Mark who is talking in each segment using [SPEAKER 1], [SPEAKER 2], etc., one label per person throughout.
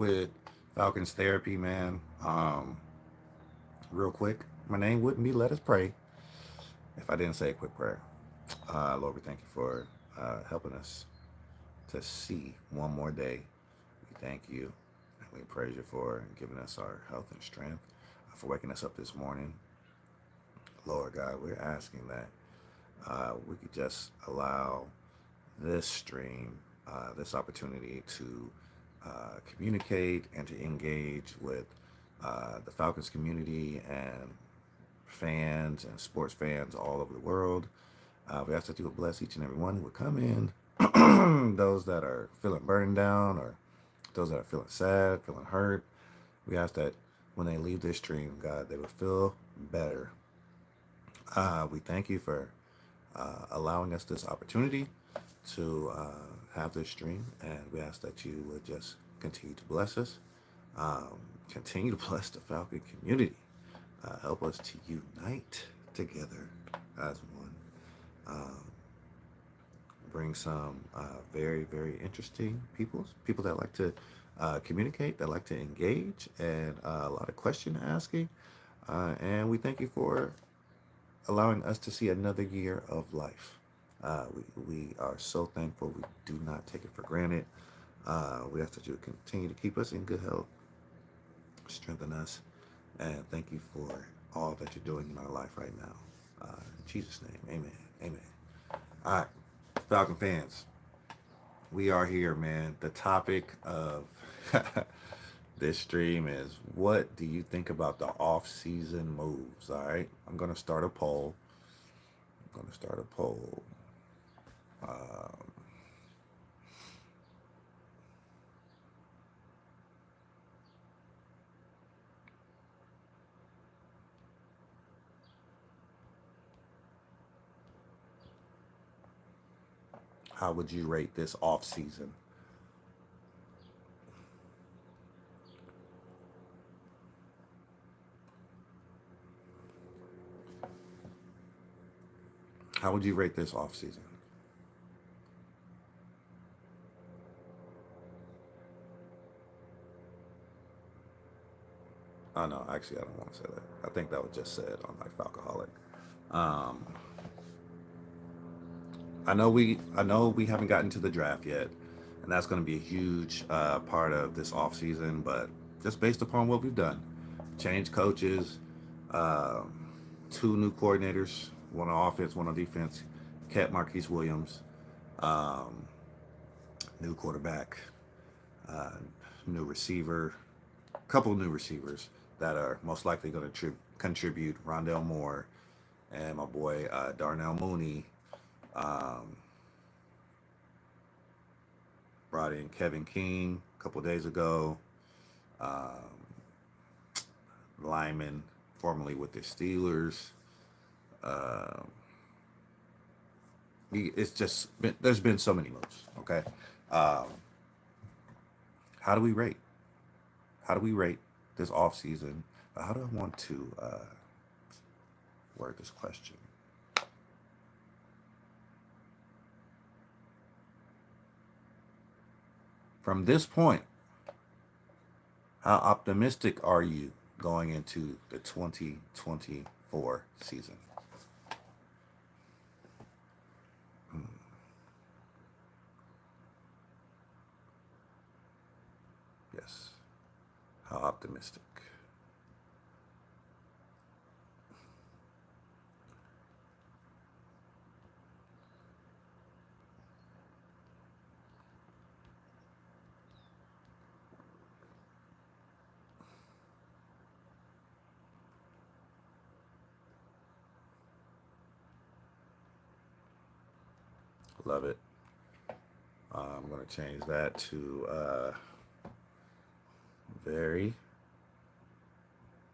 [SPEAKER 1] with Falcons therapy, man. Real quick, my name wouldn't be Let Us Pray if I didn't say a quick prayer. Lord, we thank you for helping us to see one more day. We thank you and we praise you for giving us our health and strength, for waking us up this morning. Lord God, we're asking that we could just allow this stream, this opportunity to communicate and to engage with the Falcons community and fans and sports fans all over the world. We ask that you would bless each and every one who would come in, those that are feeling burned down or those that are feeling sad, feeling hurt. We ask that when they leave this stream, God, they would feel better. We thank you for allowing us this opportunity to have this stream, and we ask that you would just continue to bless us, um, continue to bless the Falcon community, help us to unite together as one. Um, Bring some very, very interesting people that like to communicate, that like to engage, and a lot of question asking. And we thank you for allowing us to see another year of life. We are so thankful. We do not take it for granted. We ask that you continue to keep us in good health, strengthen us, and thank you for all that you're doing in our life right now. In Jesus' name, amen. Amen. All right, Falcon fans, we are here, man. The topic of this stream is, what do you think about the off-season moves? All right, I'm going to start a poll. Um, how would you rate this off-season? How would you rate this off-season? Oh no, actually, I don't want to say that. I think that was just said on like Falcoholic. Um, I know we haven't gotten to the draft yet, and that's going to be a huge part of this offseason. But just based upon what we've done, change coaches, um, two new coordinators, one on offense, one on defense, kept Marquise Williams, um, new quarterback, uh, new receiver, couple new receivers that are most likely going to contribute. Rondell Moore and my boy Darnell Mooney. Um, Brought in Kevin King a couple days ago, um, lineman formerly with the Steelers. Uh, it's just there's been so many moves. Okay, um, how do we rate? How do we rate this off season? How do I want to word this question? From this point, how optimistic are you going into the 2024 season? Mm, yes. How optimistic? Love it. I'm going to change that to very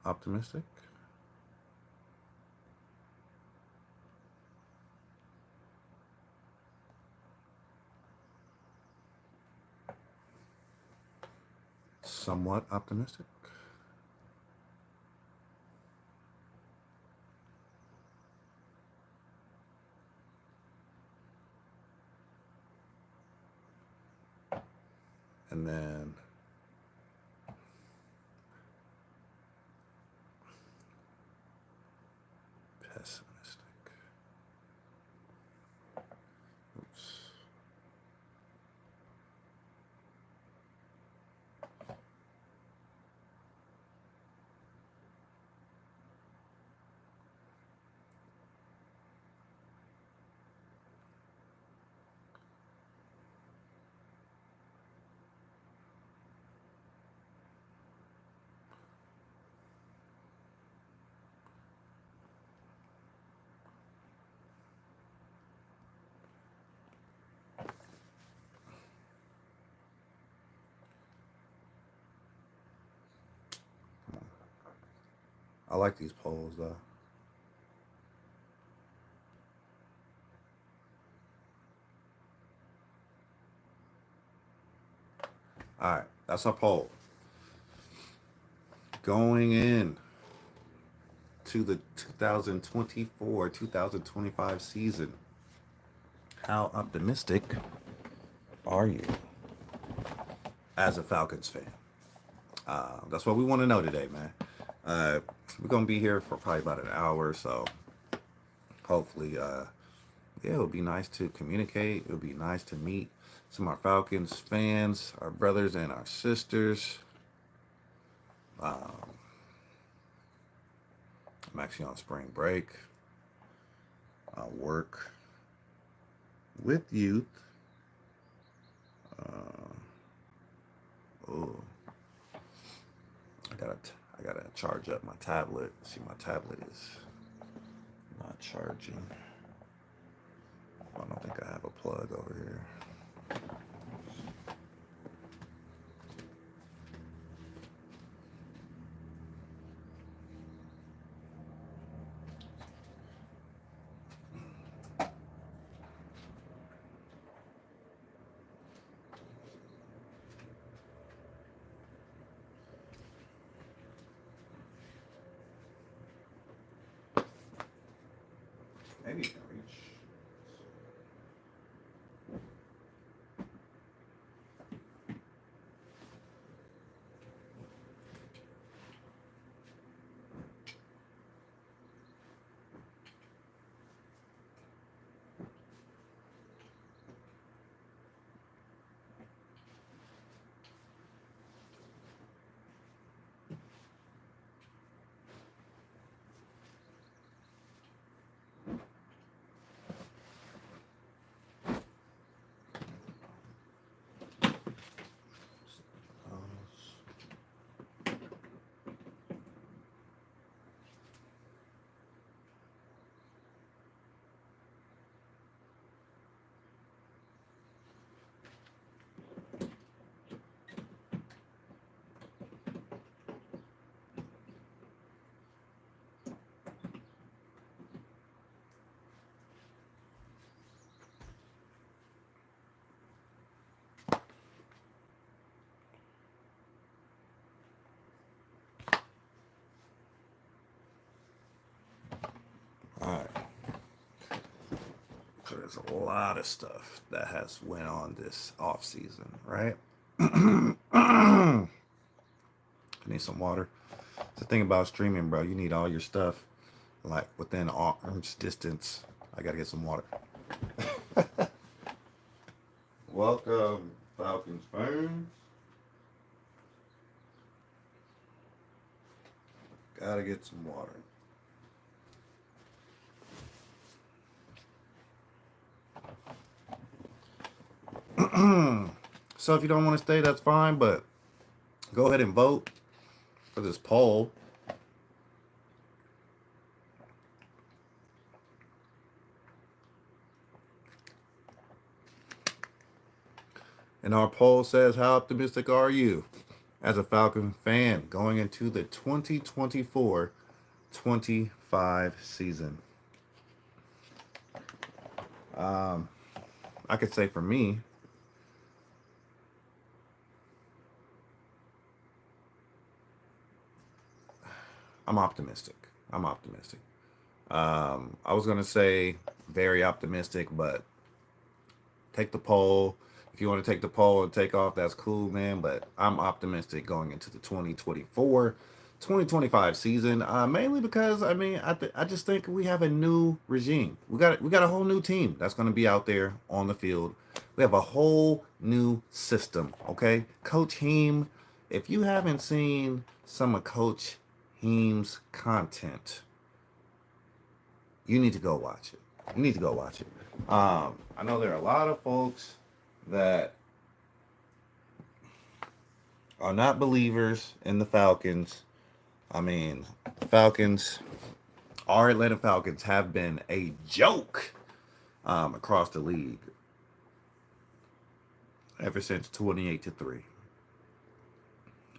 [SPEAKER 1] optimistic. Somewhat optimistic. And then I like these polls though. All right, that's our poll. Going in to the 2024-2025 season, how optimistic are you as a Falcons fan? That's what we want to know today, man. We're gonna be here for probably about an hour, so hopefully, yeah, it'll be nice to communicate. It'll be nice to meet some of our Falcons fans, our brothers and our sisters. I'm actually on spring break. I work with youth. Oh, I gotta charge up my tablet. See, my tablet is not charging. I don't think I have a plug over here. Maybe you can reach. All right. So there's a lot of stuff that has went on this off season, right? I need some water. The thing about streaming, bro, you need all your stuff like within arm's distance. I gotta get some water. Welcome, Falcons fans. Gotta get some water. So if you don't want to stay, that's fine, but go ahead and vote for this poll. And our poll says, how optimistic are you as a Falcon fan going into the 2024-25 season? I could say for me, I'm optimistic. I'm optimistic. I was going to say very optimistic, but take the poll. If you want to take the poll and take off, that's cool, man. But I'm optimistic going into the 2024-2025 season, mainly because I just think we have a new regime. We got a whole new team that's going to be out there on the field. We have a whole new system. Okay, Coach Heem. If you haven't seen some of Coach Heem's content, you need to go watch it. You need to go watch it. I know there are a lot of folks that are not believers in the Falcons. I mean, the Falcons, our Atlanta Falcons, have been a joke across the league ever since 28-3.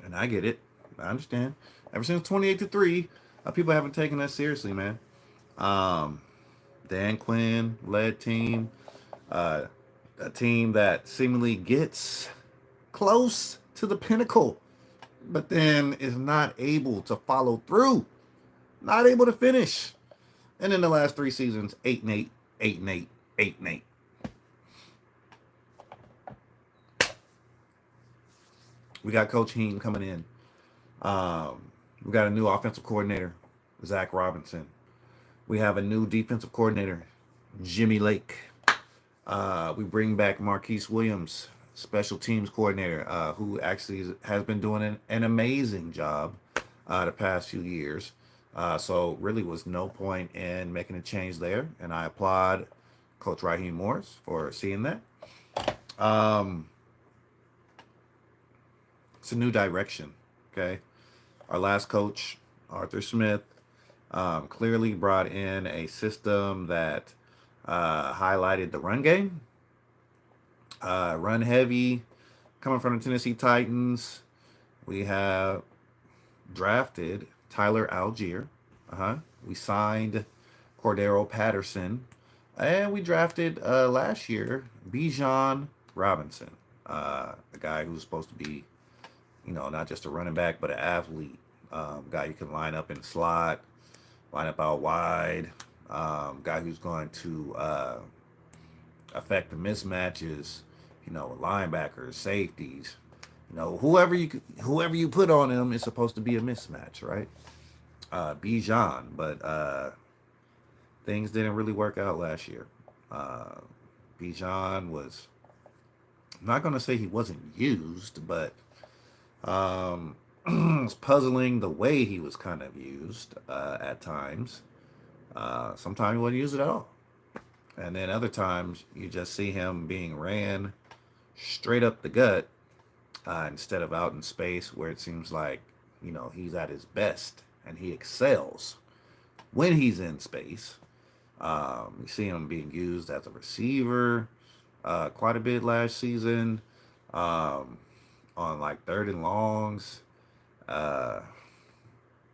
[SPEAKER 1] And I get it. I understand. Ever since 28-3, People haven't taken us seriously, man. Um, Dan Quinn led team, uh, a team that seemingly gets close to the pinnacle, but then is not able to follow through, not able to finish. And in the last 3 seasons, 8-8, 8-8, 8-8. We got Coach Heem coming in. We got a new offensive coordinator, Zach Robinson. We have a new defensive coordinator, Jimmy Lake. We bring back Marquise Williams, special teams coordinator, who actually has been doing an amazing job the past few years. So really was no point in making a change there. And I applaud Coach Raheem Morris for seeing that. It's a new direction, okay? Our last coach, Arthur Smith, clearly brought in a system that highlighted the run game, run heavy, coming from the Tennessee Titans. We have drafted Tyler Algier. We signed Cordero Patterson. And we drafted last year Bijan Robinson, a guy who's supposed to be, not just a running back, but an athlete. Guy you can line up in slot, line up out wide. Guy who's going to affect the mismatches, linebackers, safeties. Whoever you put on him is supposed to be a mismatch, right? Bijan, but things didn't really work out last year. Bijan was, I'm not going to say he wasn't used, but it's puzzling the way he was kind of used at times. Sometimes he wasn't used at all. And then other times you just see him being ran straight up the gut instead of out in space where it seems like, he's at his best and he excels when he's in space. You see him being used as a receiver quite a bit last season on like third and longs.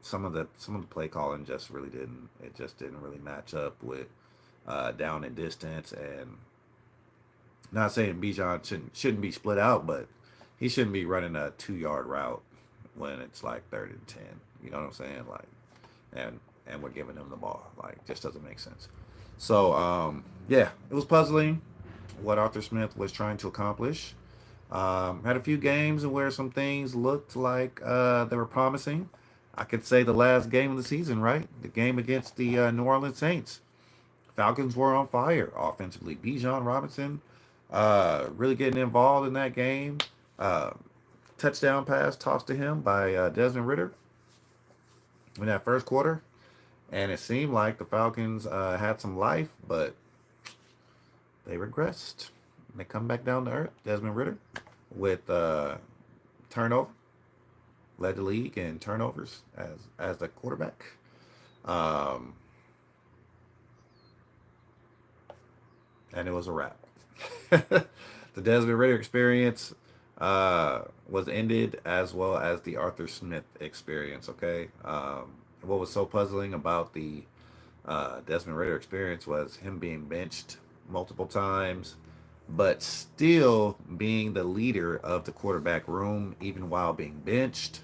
[SPEAKER 1] Some of the play calling just didn't really match up with down and distance. And not saying Bijan shouldn't be split out, but he shouldn't be running a 2-yard route when it's like 3rd and 10. You know what I'm saying? Like, and we're giving him the ball. Like, just doesn't make sense. So yeah, it was puzzling what Arthur Smith was trying to accomplish. Had a few games where some things looked like they were promising. I could say the last game of the season, right? The game against the New Orleans Saints. Falcons were on fire offensively. Bijan Robinson really getting involved in that game. Touchdown pass tossed to him by Desmond Ridder in that first quarter. And it seemed like the Falcons had some life, but they regressed. They come back down to earth. Desmond Ridder with turnover. Led the league in turnovers as the quarterback. And it was a wrap. The Desmond Ridder experience was ended, as well as the Arthur Smith experience, okay? What was so puzzling about the Desmond Ridder experience was him being benched multiple times, but still being the leader of the quarterback room, even while being benched.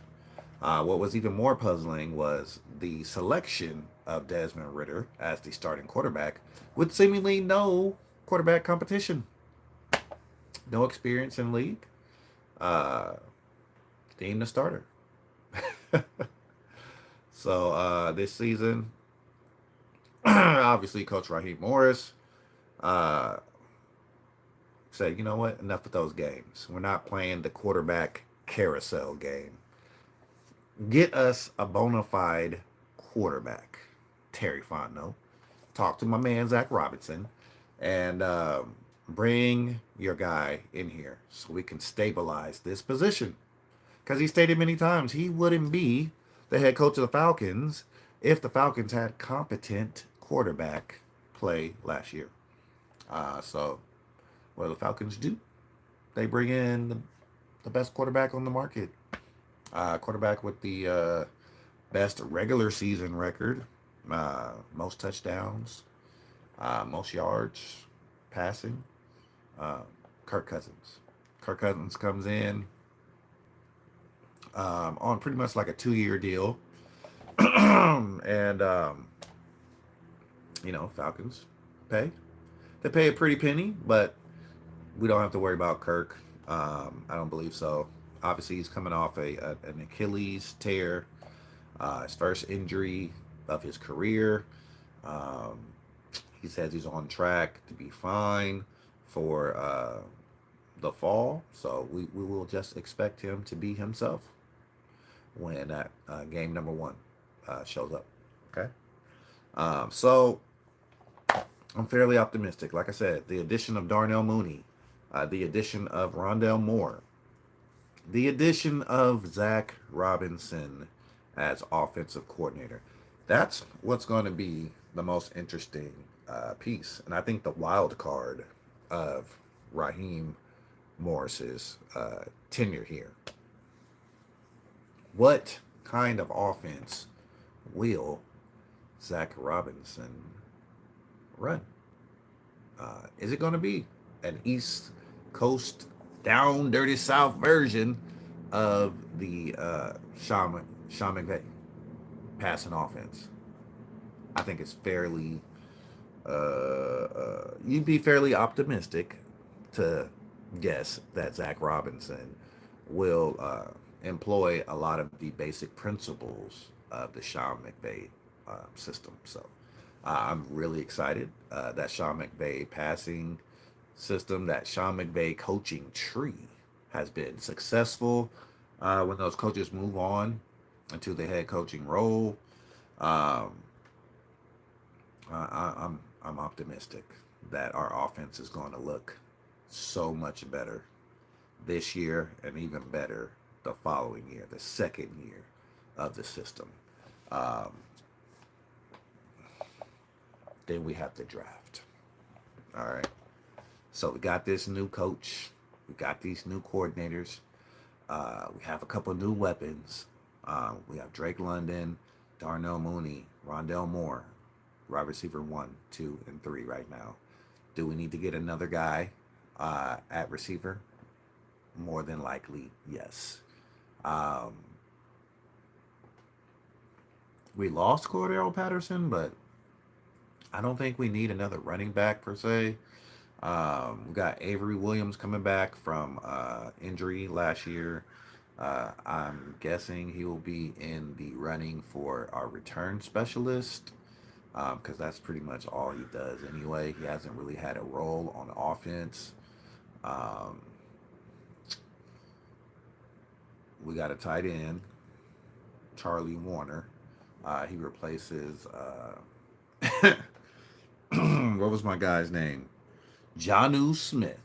[SPEAKER 1] What was even more puzzling was the selection of Desmond Ridder as the starting quarterback with seemingly no quarterback competition. No experience in the league. Deemed the starter. So this season, obviously, Coach Raheem Morris said, you know what, enough of those games. We're not playing the quarterback carousel game. Get us a bona fide quarterback. Terry Fontenot. Talk to my man, Zach Robinson, and bring your guy in here so we can stabilize this position. Because he stated many times he wouldn't be the head coach of the Falcons if the Falcons had competent quarterback play last year. So what do the Falcons do? They bring in the best quarterback on the market. Quarterback with the Best regular season record, most touchdowns, most yards passing. Uh, Kirk Cousins. Kirk Cousins comes in on pretty much like a 2 year deal, and Falcons pay. They pay a pretty penny, but we don't have to worry about Kirk. I don't believe so. Obviously, he's coming off an Achilles tear, his first injury of his career. Um, he says he's on track to be fine for the fall, so we will just expect him to be himself when that game number one shows up. Okay. So I'm fairly optimistic. Like I said, the addition of Darnell Mooney, the addition of Rondell Moore, the addition of Zach Robinson as offensive coordinator. That's what's going to be the most interesting piece. And I think the wild card of Raheem Morris's tenure here. What kind of offense will Zach Robinson run? Is it going to be an East Coast down dirty South version of the Sean McVay passing offense? I think it's fairly you'd be fairly optimistic to guess that Zach Robinson will employ a lot of the basic principles of the Sean McVay system. So I'm really excited that Sean McVay passing system, that Sean McVay coaching tree has been successful when those coaches move on into the head coaching role. Um, I'm optimistic that our offense is going to look so much better this year and even better the following year, the second year of the system. Um, then we have to draft. All right. So we got this new coach. We got these new coordinators. We have a couple new weapons. We have Drake London, Darnell Mooney, Rondell Moore, wide receiver 1, 2, and 3 right now. Do we need to get another guy at receiver? More than likely, yes. We lost Cordero Patterson, but I don't think we need another running back per se. We got Avery Williams coming back from injury last year. I'm guessing he will be in the running for our return specialist because that's pretty much all he does anyway. He hasn't really had a role on offense. We got a tight end, Charlie Warner. He replaces, what was my guy's name? Jonnu Smith.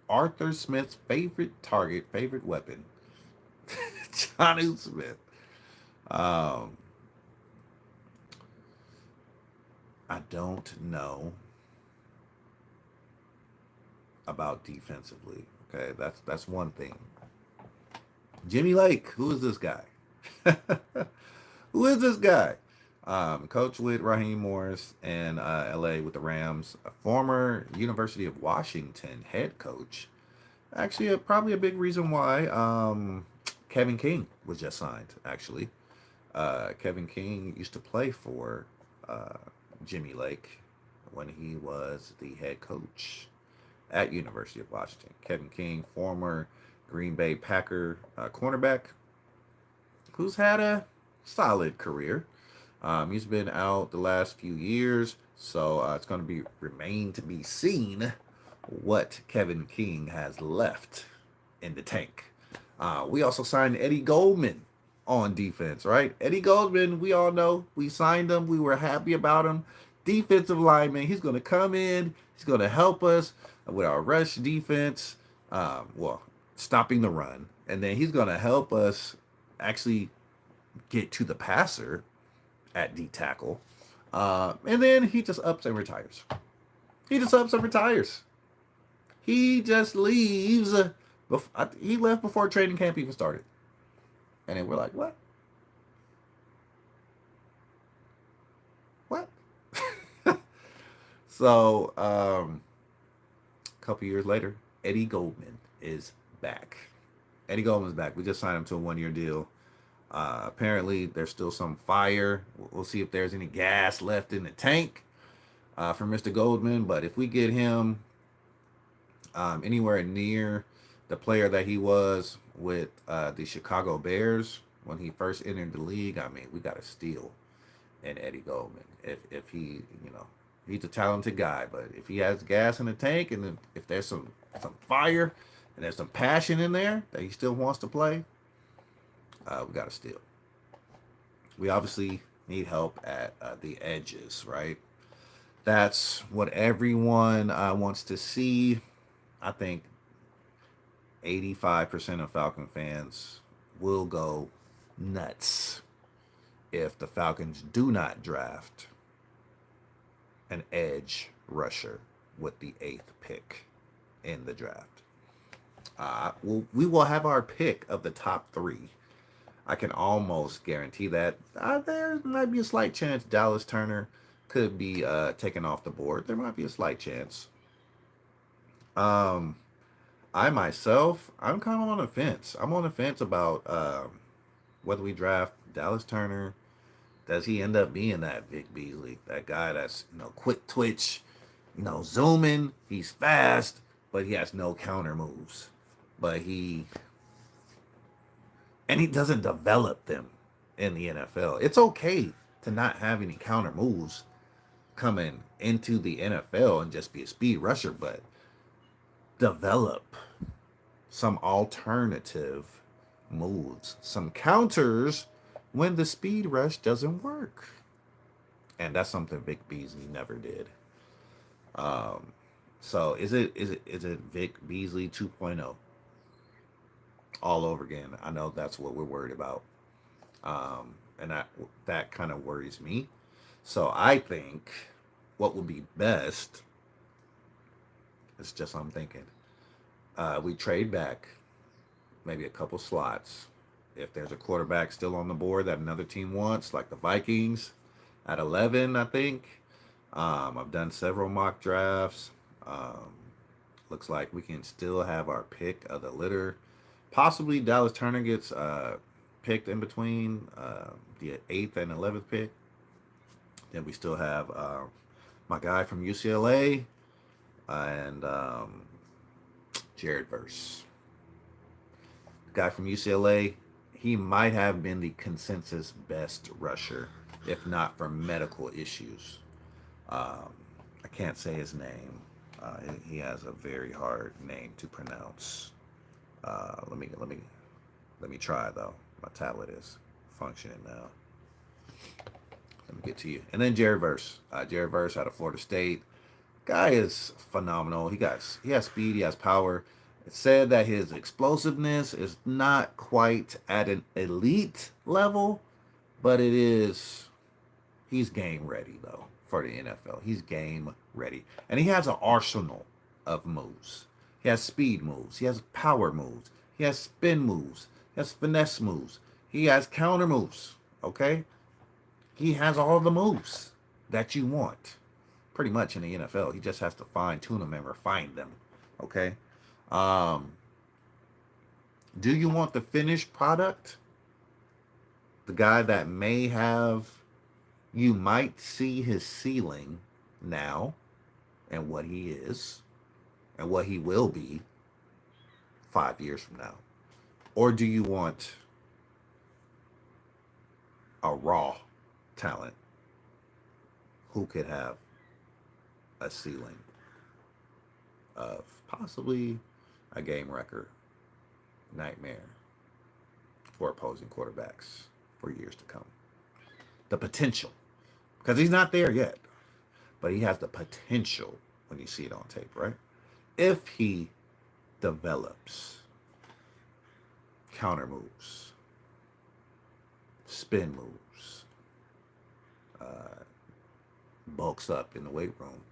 [SPEAKER 1] Arthur Smith's favorite target, favorite weapon. Jonnu Smith. I don't know about defensively. Okay, that's one thing. Jimmy Lake, who is this guy? Who is this guy? Coach with Raheem Morris and LA with the Rams, a former University of Washington head coach. Actually, probably a big reason why Kevin King was just signed, actually. Kevin King used to play for Jimmy Lake when he was the head coach at University of Washington. Kevin King, former Green Bay Packer cornerback, who's had a solid career. He's been out the last few years, so it's going to remain to be seen what Kevin King has left in the tank. We also signed Eddie Goldman on defense, right? Eddie Goldman, we all know. We signed him. We were happy about him. Defensive lineman. He's going to come in. He's going to help us with our rush defense. Stopping the run. And then he's going to help us actually get to the passer at D tackle. And then he just ups and retires. He just ups and retires. He just leaves. He left before training camp even started. And then we're like, what? So, a couple years later, Eddie Goldman is back. Eddie Goldman's back. We just signed him to a 1 year deal. Apparently, there's still some fire. We'll see if there's any gas left in the tank for Mr. Goldman. But if we get him anywhere near the player that he was with the Chicago Bears when he first entered the league, I mean, we got to steal in Eddie Goldman. If he, he's a talented guy, but if he has gas in the tank and if there's some fire and there's some passion in there that he still wants to play, we got to steal. We obviously need help at the edges, right? That's what everyone wants to see. I think 85% of Falcon fans will go nuts if the Falcons do not draft an edge rusher with the 8th pick in the draft. We will have our pick of the top 3. I can almost guarantee that there might be a slight chance Dallas Turner could be taken off the board. There might be a slight chance. I myself, I'm kind of on the fence. I'm on the fence about whether we draft Dallas Turner. Does he end up being that Vic Beasley, that guy that's quick twitch, zooming? He's fast, but he has no counter moves. But he doesn't develop them in the NFL. It's okay to not have any counter moves coming into the NFL and just be a speed rusher, but develop some alternative moves, some counters when the speed rush doesn't work. And that's something Vic Beasley never did. So is it Vic Beasley 2.0 all over again? I know that's what we're worried about. And that kind of worries me. So I think what would be best, it's just I'm thinking, we trade back maybe a couple slots. If there's a quarterback still on the board that another team wants, like the Vikings at 11, I think. I've done several mock drafts. Looks like we can still have our pick of the litter. Possibly Dallas Turner gets picked in between the 8th and 11th pick. Then we still have my guy from UCLA and Jared Verse. The guy from UCLA, he might have been the consensus best rusher, if not for medical issues. I can't say his name. He has a very hard name to pronounce. Let me try though. My tablet is functioning now. Let me get to you. And then Jared Verse. Jared Verse out of Florida State. Guy is phenomenal. He has speed. He has power. It's said that his explosiveness is not quite at an elite level, but it is. He's game ready though for the NFL. He's game ready, and he has an arsenal of moves. He has speed moves. He has power moves. He has spin moves. He has finesse moves. He has counter moves. Okay, he has all the moves that you want, pretty much in the NFL. He just has to fine tune them and refine them. Okay. Do you want the finished product? The guy that you might see his ceiling now and what he is and what he will be 5 years from now? Or do you want a raw talent who could have a ceiling of possibly a game record nightmare for opposing quarterbacks for years to come? The potential, because he's not there yet, but he has the potential when you see it on tape, right? If he develops counter moves, spin moves, bulks up in the weight room,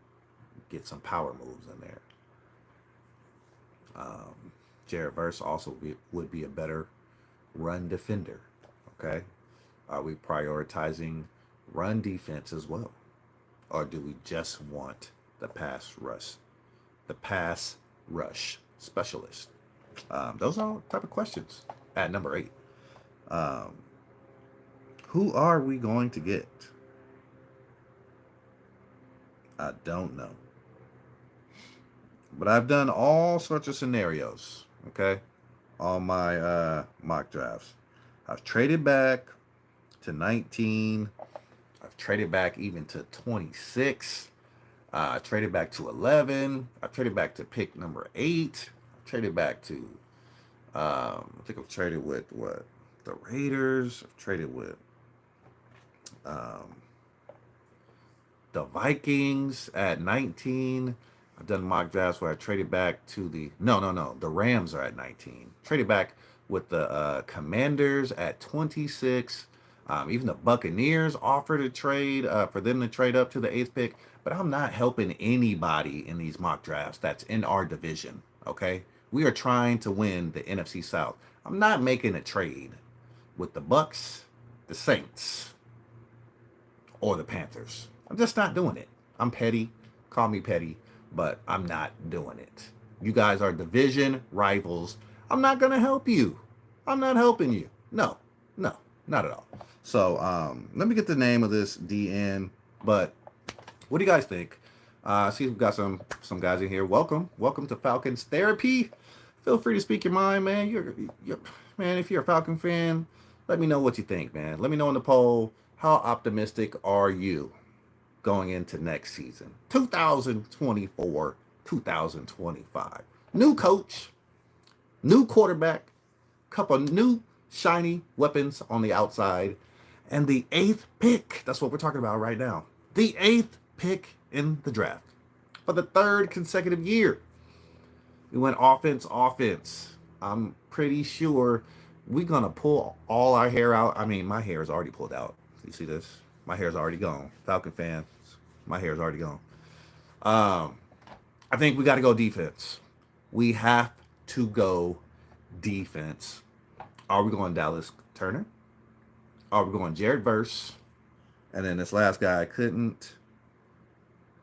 [SPEAKER 1] get some power moves in there. Jared Verse also would be a better run defender. Okay, are we prioritizing run defense as well, or do we just want the pass rush, the pass rush specialist. Those are all type of questions at number 8. Um, who are we going to get? I don't know. But I've done all sorts of scenarios, okay, on my mock drafts. I've traded back to 19. I've traded back even to 26. I traded back to 11. I traded back to pick number 8. I traded back to, I think I've traded with what? The Raiders. I've traded with um, the Vikings at 19. I've done mock drafts where I traded back to the no. The Rams are at 19. Traded back with the Commanders at 26. Even the Buccaneers offered a trade for them to trade up to the 8th pick. But I'm not helping anybody in these mock drafts that's in our division. Okay, we are trying to win the NFC South. I'm not making a trade with the Bucks, the Saints, or the Panthers. I'm just not doing it. I'm petty. Call me petty, but I'm not doing it. You guys are division rivals. I'm not going to help you. I'm not helping you. No, not at all. So let me get the name of this DN. But what do you guys think? See, we've got some guys in here. Welcome to Falcons Therapy. Feel free to speak your mind, man. You're man. If you're a Falcon fan, let me know what you think, man. Let me know in the poll. How optimistic are you going into next season? 2024, 2025. New coach, new quarterback, couple new shiny weapons on the outside, and the 8th pick. That's what we're talking about right now. The 8th pick in the draft for the 3rd consecutive year. We went offense. I'm pretty sure we're going to pull all our hair out. I mean, my hair is already pulled out. You see this? My hair is already gone. Falcon fans, my hair is already gone. I think we got to go defense. We have to go defense. Are we going Dallas Turner? Are we going Jared Verse? And then this last guy, I couldn't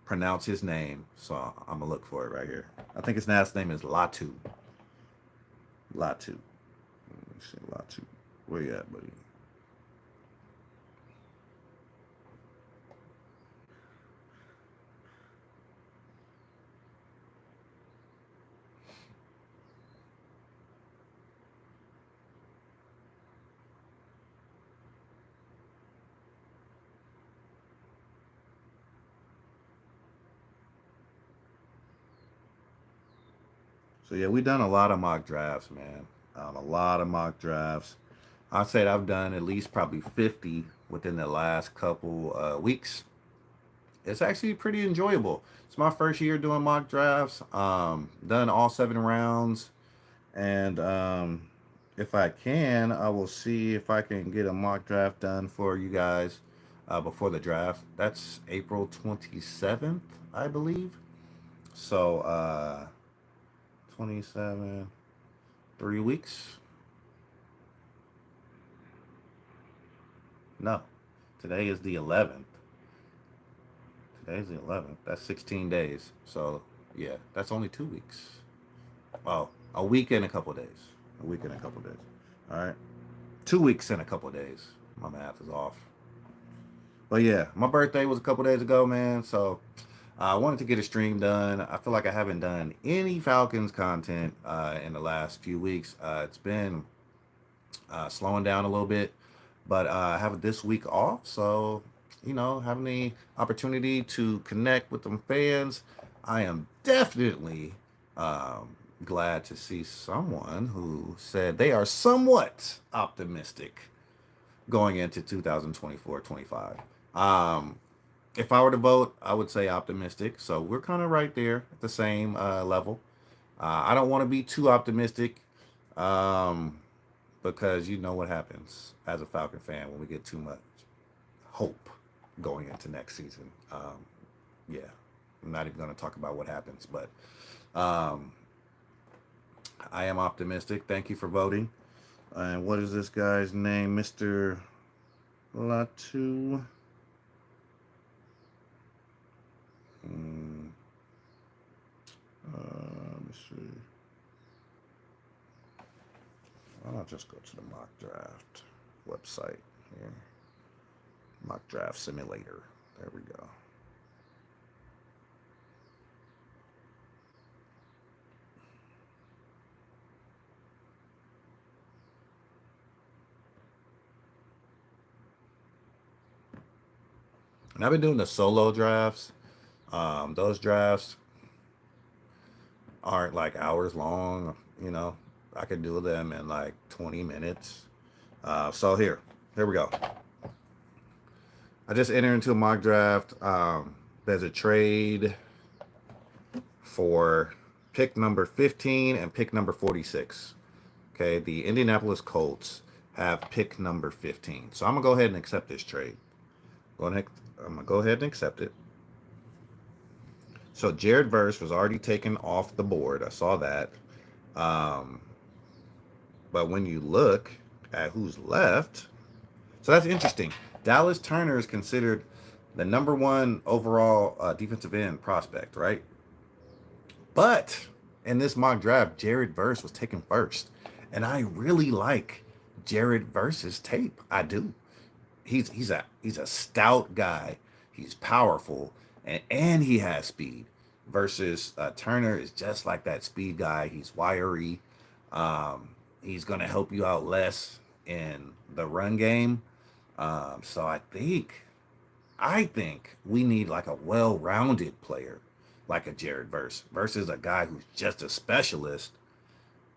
[SPEAKER 1] pronounce his name, so I'm going to look for it right here. I think his last name is Latu. Let me see, Latu. Where you at, buddy? So yeah, we've done a lot of mock drafts, man. A lot of mock drafts. I'd say I've done at least probably 50 within the last couple weeks. It's actually pretty enjoyable. It's my first year doing mock drafts. Done all 7 rounds, and if I can, I will see if I can get a mock draft done for you guys before the draft. That's April 27th, I believe. So 27, 3 weeks. No, today is the 11th. Today's the 11th. That's 16 days. So, yeah, that's only 2 weeks. Oh, a week and a couple days. A week and a couple days. All right. 2 weeks and a couple days. My math is off. But, yeah, my birthday was a couple days ago, man. So, I wanted to get a stream done. I feel like I haven't done any Falcons content in the last few weeks. It's been slowing down a little bit. But I have this week off, so, having the opportunity to connect with them fans, I am definitely glad to see someone who said they are somewhat optimistic going into 2024-25. If I were to vote, I would say optimistic. So we're kind of right there at the same level. I don't want to be too optimistic. Because you know what happens as a Falcon fan when we get too much hope going into next season. Yeah, I'm not even going to talk about what happens, but I am optimistic. Thank you for voting. And what is this guy's name? Mr. Latu. Let me see. Why don't I just go to the mock draft website here? Mock draft simulator. There we go. And I've been doing the solo drafts. Those drafts aren't like hours long. You know, I could do them in like 20 minutes. So here we go. I just entered into a mock draft. There's a trade for pick number 15 and pick number 46. Okay, the Indianapolis Colts have pick number 15. So I'm gonna go ahead and accept this trade. Go ahead, I'm gonna go ahead and accept it. So Jared Verse was already taken off the board. I saw that. Um, but when you look at who's left, so that's interesting. Dallas Turner is considered the number one overall defensive end prospect, right? But in this mock draft, Jared Verse was taken first. And I really like Jared Verse's tape. I do. He's a stout guy. He's powerful and he has speed. Versus Turner is just like that speed guy. He's wiry. He's gonna help you out less in the run game. So I think we need like a well-rounded player, like a Jared Verse, versus a guy who's just a specialist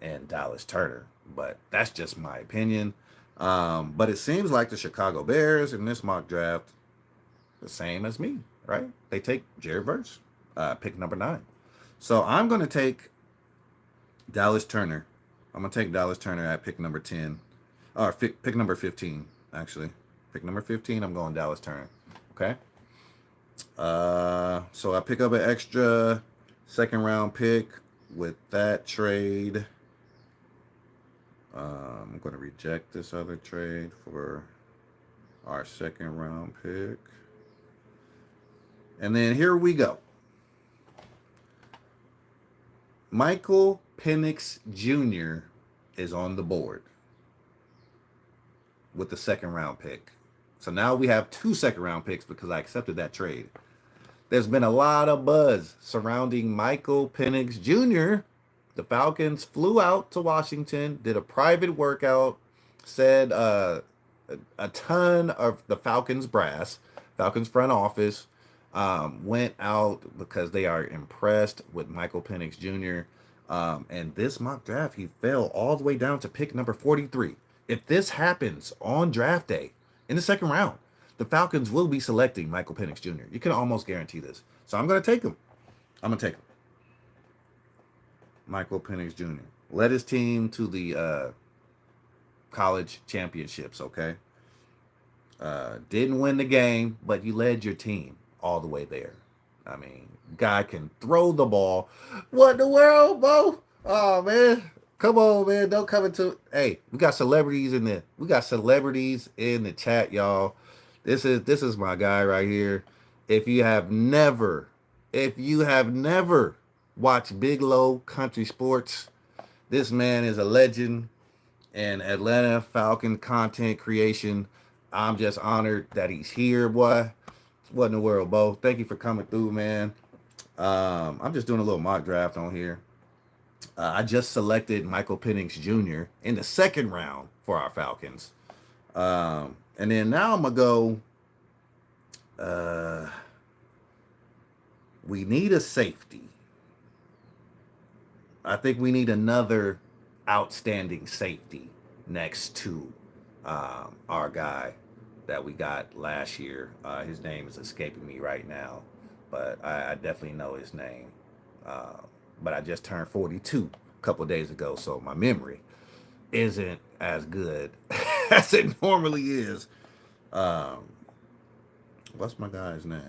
[SPEAKER 1] in Dallas Turner. But that's just my opinion. But it seems like the Chicago Bears in this mock draft, the same as me, right? They take Jared Verse, pick number 9. So I'm going to take Dallas Turner. I'm going to take Dallas Turner at pick number 10, or pick number 15, actually. Pick number 15, I'm going Dallas Turner. Okay. So I pick up an extra second round pick with that trade. I'm going to reject this other trade for our second round pick. And then here we go. Michael Penix Jr. is on the board with the second round pick. So now we have 2 second round picks because I accepted that trade. There's been a lot of buzz surrounding Michael Penix Jr. The Falcons flew out to Washington, did a private workout, said a ton of the Falcons brass, Falcons front office, went out because they are impressed with Michael Penix Jr. And this mock draft, he fell all the way down to pick number 43. If this happens on draft day in the second round, the Falcons will be selecting Michael Penix Jr. You can almost guarantee this. So I'm going to take him. I'm going to take him. Michael Penix Jr. led his team to the college championships, okay? Didn't win the game, but you led your team all the way there. I mean, guy can throw the ball. What in the world, Bo? Oh, man. Come on, man. Don't come into... Hey, we got celebrities in the... We got celebrities in the chat, y'all. This is my guy right here. If you have never watched Big Low Country Sports, this man is a legend in Atlanta Falcon content creation. I'm just honored that he's here, boy. What in the world, Bo? Thank you for coming through, man. I'm just doing a little mock draft on here. I just selected Michael Penix Jr. in the second round for our Falcons. And then now I'm going to go, we need a safety. I think we need another outstanding safety next to our guy that we got last year. His name is escaping me right now, but I definitely know his name. But I just turned 42 a couple of days ago, so my memory isn't as good as it normally is. What's my guy's name?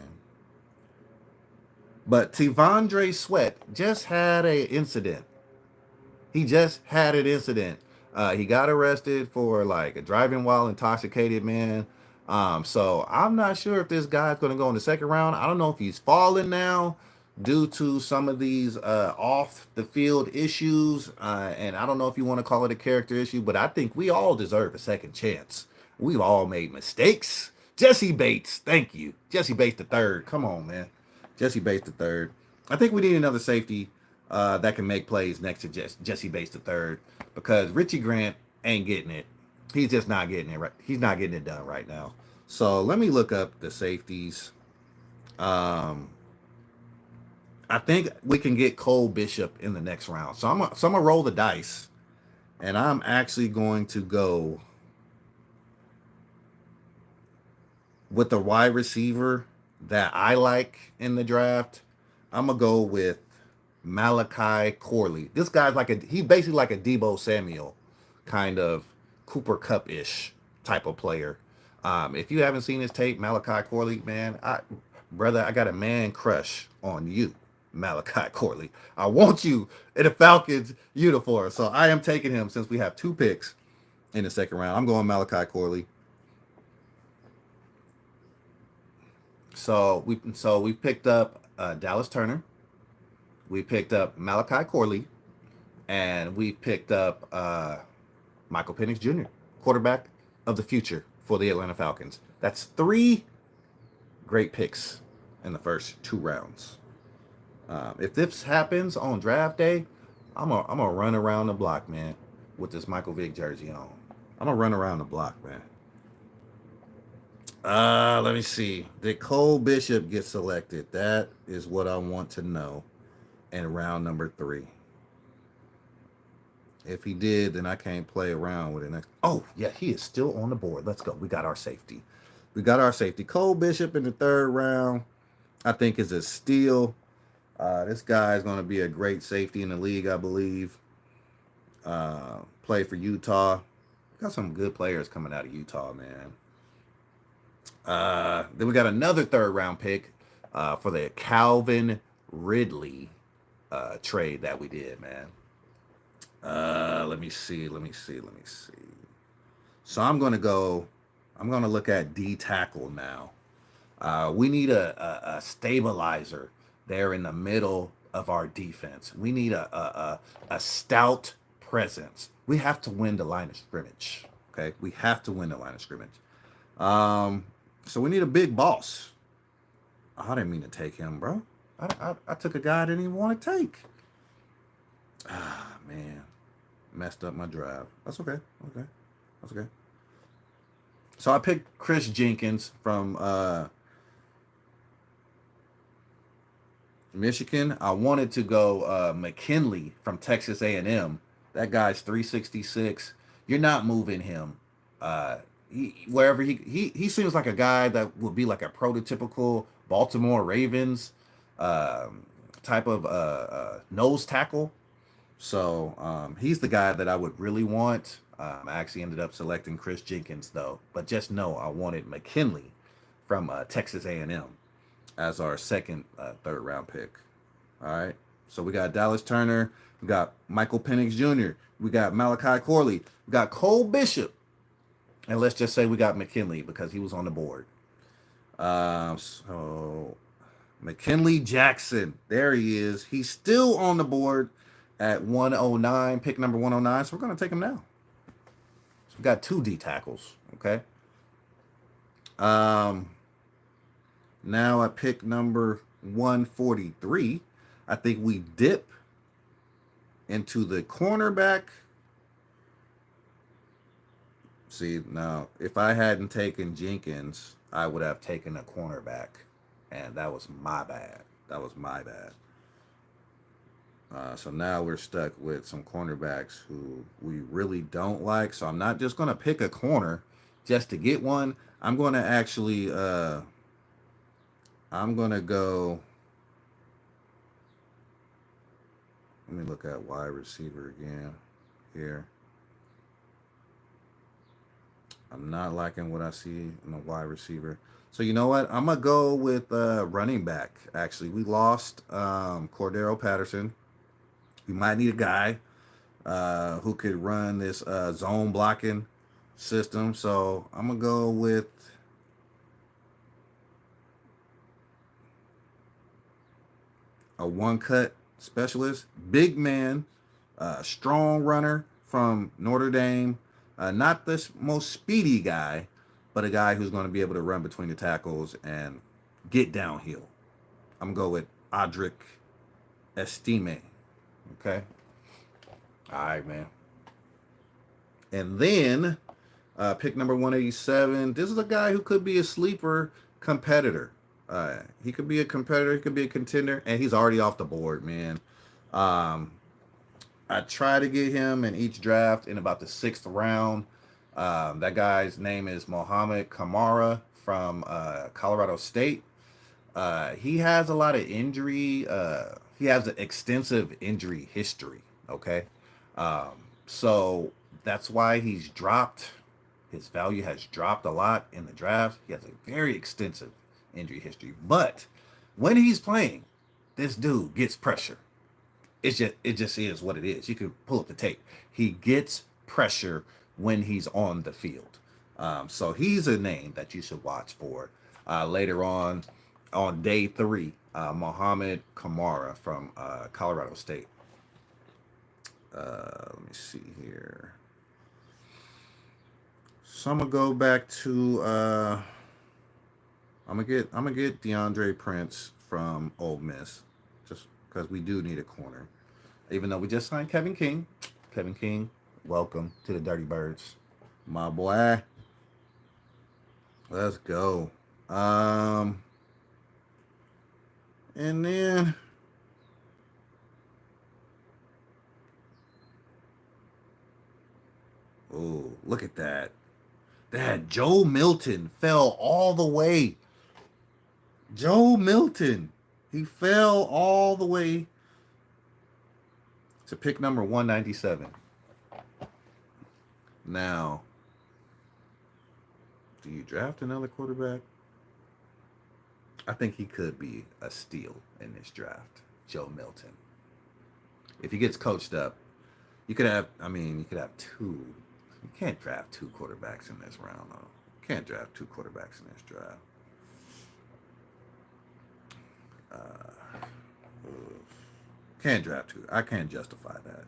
[SPEAKER 1] But Tivondre Sweat just had an incident. He just had an incident. He got arrested for like driving while intoxicated, man. So I'm not sure if this guy's going to go in the second round. I don't know if he's falling now, due to some of these off the field issues, and I don't know if you want to call it a character issue, but I think we all deserve a second chance. We've all made mistakes. Jesse Bates, thank you. Jesse Bates the third. Come on, man. Jesse Bates the third. I think we need another safety that can make plays next to Jesse Bates the third, because Richie Grant ain't getting it. He's just not getting it right. He's not getting it done right now. So let me look up the safeties. Um, I think we can get Cole Bishop in the next round. So I'm gonna roll the dice, and I'm actually going to go with the wide receiver that I like in the draft. I'm gonna go with Malachi Corley. This guy's he's basically like a Debo Samuel, kind of Cooper Cup ish type of player. If you haven't seen his tape, Malachi Corley, man, brother, I got a man crush on you, Malachi Corley. I want you in a Falcons uniform, so I am taking him since we have 2 picks in the second round. I'm going Malachi Corley. So we picked up Dallas Turner, we picked up Malachi Corley, and we picked up Michael Penix Jr., quarterback of the future for the Atlanta Falcons. That's 3 great picks in the first 2 rounds. If this happens on draft day, I'm gonna run around the block, man, with this Michael Vick jersey on. I'm gonna run around the block, man. Let me see. Did Cole Bishop get selected? That is what I want to know in round number 3. If he did, then I can't play around with it next. Oh, yeah, he is still on the board. Let's go. We got our safety. We got our safety. Cole Bishop in the 3rd round, I think, is a steal. This guy is going to be a great safety in the league, I believe. Play for Utah. Got some good players coming out of Utah, man. Then we got another 3rd round pick for the Calvin Ridley trade that we did, man. Let me see. So I'm going to look at D tackle now. We need a stabilizer there in the middle of our defense. We need a stout presence. We have to win the line of scrimmage. Okay, we have to win the line of scrimmage. So we need a big boss. I didn't mean to take him, bro. I took a guy I didn't even want to take. Ah, man. Messed up my drive. That's okay. That's okay. So I picked Chris Jenkins from Michigan. I wanted to go McKinley from Texas A&M. That guy's 366. You're not moving him. Wherever he seems like a guy that would be like a prototypical Baltimore Ravens type of nose tackle. So he's the guy that I would really want. I actually ended up selecting Chris Jenkins though, but just know I wanted McKinley from Texas A&M as our second, 3rd round pick. All right. So we got Dallas Turner, we got Michael Penix Jr., we got Malachi Corley, we got Cole Bishop, and let's just say we got McKinley because he was on the board. So McKinley Jackson, there he is. He's still on the board at 109, pick number 109. So we're going to take him now. So we got 2 D tackles. Okay. Now at pick number 143, I think we dip into the cornerback. See, now, if I hadn't taken Jenkins, I would have taken a cornerback. And that was my bad. So now we're stuck with some cornerbacks who we really don't like. So I'm not just going to pick a corner just to get one. I'm going to actually, I'm going to go. Let me look at wide receiver again here. I'm not liking what I see in the wide receiver. So you know what? I'm going to go with running back. Actually, we lost Cordero Patterson. We might need a guy who could run this zone blocking system. So I'm going to go with a one-cut specialist, big man, strong runner from Notre Dame. Not the most speedy guy, but a guy who's going to be able to run between the tackles and get downhill. I'm going to go with Audric Estime. Okay. All right, man. And then pick number 187. This is a guy who could be a sleeper competitor. He could be a competitor. He could be a contender. And he's already off the board, man. I try to get him in each draft in about the 6th round. That guy's name is Mohamed Kamara from Colorado State. He has a lot of injury. He has an extensive injury history. Okay. So that's why he's dropped. His value has dropped a lot in the draft. He has a very extensive injury history. But when he's playing, this dude gets pressure. It just is what it is. You can pull up the tape. He gets pressure when he's on the field. So he's a name that you should watch for later on day 3. Mohamed Kamara from Colorado State. Let me see here. So I'm gonna go back to I'm gonna get DeAndre Prince from Ole Miss, just because we do need a corner. Even though we just signed Kevin King. Kevin King, welcome to the Dirty Birds, my boy. Let's go. And then oh, look at that. That Joe Milton fell all the way. Joe Milton. He fell all the way to pick number 197. Now, do you draft another quarterback? I think he could be a steal in this draft, Joe Milton. If he gets coached up, you could have two. You can't draft 2 quarterbacks in this round, though. You can't draft 2 quarterbacks in this draft. Can't draft 2. I can't justify that.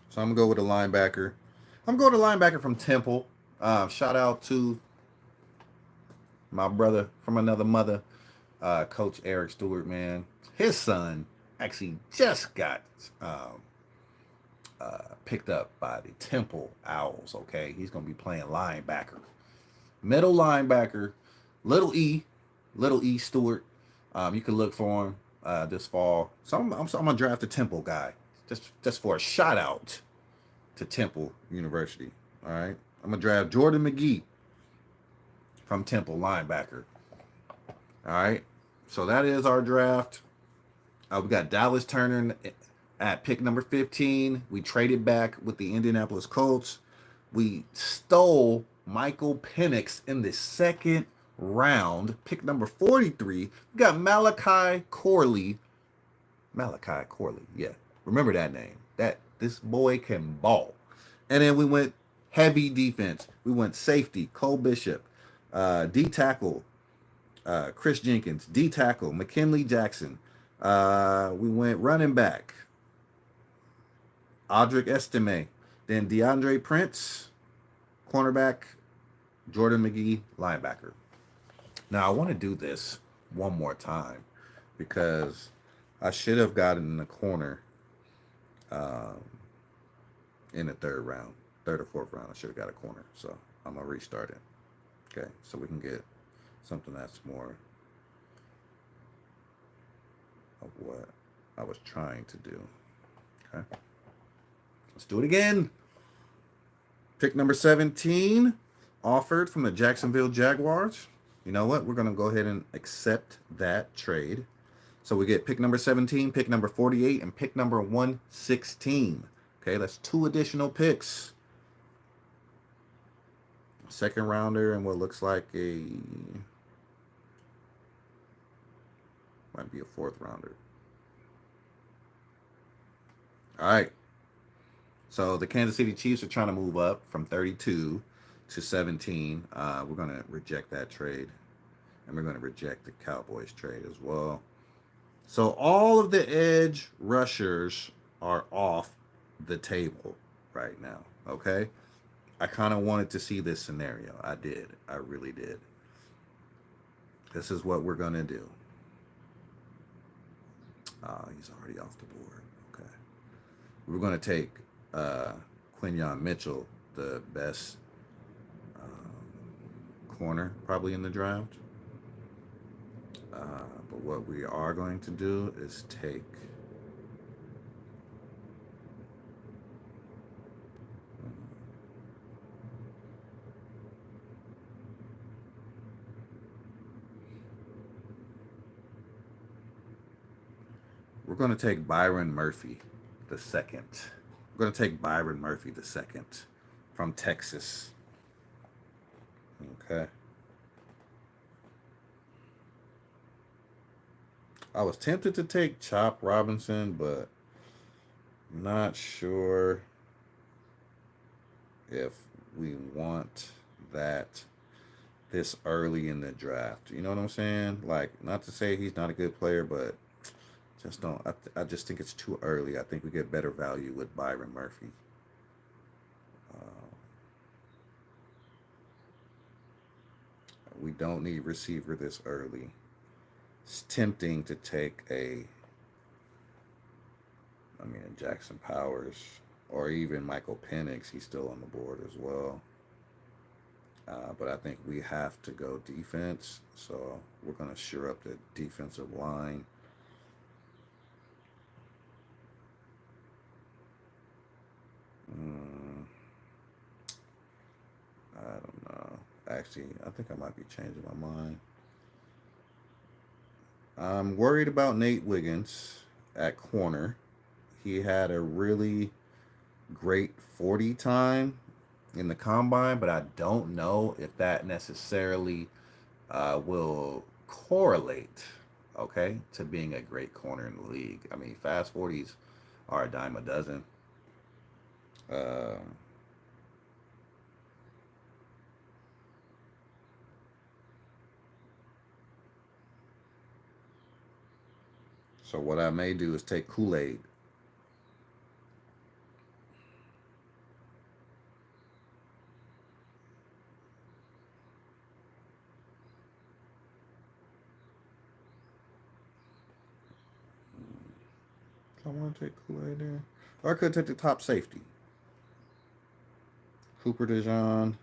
[SPEAKER 1] So I'm going to go with a linebacker. I'm going to linebacker from Temple. Shout out to my brother from another mother, Coach Eric Stewart, man. His son actually just got picked up by the Temple Owls, okay? He's going to be playing linebacker. Middle linebacker, Little E Stewart. You can look for him this fall. So I'm going to draft a Temple guy just for a shout out to Temple University, all right? I'm going to draft Jordan McGee from Temple, linebacker. All right. So that is our draft. We got Dallas Turner at pick number 15. We traded back with the Indianapolis Colts. We stole Michael Penix in the 2nd round, pick number 43. We got Malachi Corley. Yeah. Remember that name. This boy can ball. And then we went heavy defense. We went safety, Cole Bishop. D tackle, Chris Jenkins. D tackle, McKinley Jackson. We went running back, Audric Estime. Then DeAndre Prince, cornerback, Jordan McGee, linebacker. Now I want to do this one more time because I should have gotten the corner in the 3rd round, 3rd or 4th round. I should have got a corner, so I'm gonna restart it. Okay, so we can get something that's more of what I was trying to do. Okay, let's do it again. Pick number 17, offered from the Jacksonville Jaguars. You know what? We're going to go ahead and accept that trade. So we get pick number 17, pick number 48, and pick number 116. Okay, that's 2 additional picks. 2nd rounder and what looks like might be a 4th rounder. All right. So the Kansas City Chiefs are trying to move up from 32 to 17. We're going to reject that trade, and we're going to reject the Cowboys trade as well. So all of the edge rushers are off the table right now. Okay. I kind of wanted to see this scenario. I did. I really did. This is what we're going to do. He's already off the board. Okay. We're going to take Quinyon Mitchell, the best corner probably in the draft. But what we are going to do is take we're going to take Byron Murphy the second. We're going to take Byron Murphy the second from Texas. Okay. I was tempted to take Chop Robinson, but not sure if we want that this early in the draft. You know what I'm saying? Like, not to say he's not a good player, but just don't. I just think it's too early. I think we get better value with Byron Murphy. We don't need receiver this early. It's tempting to take a Jackson Powers or even Michael Penix. He's still on the board as well. But I think we have to go defense. So we're going to shore up the defensive line. I don't know. Actually, I think I might be changing my mind. I'm worried about Nate Wiggins at corner. He had a really great 40 time in the combine, but I don't know if that necessarily will correlate, okay, to being a great corner in the league. I mean, fast 40s are a dime a dozen. So what I may do is take Kool-Aid. I want to take Kool-Aid there. Or I could take the top safety. Cooper DeJean.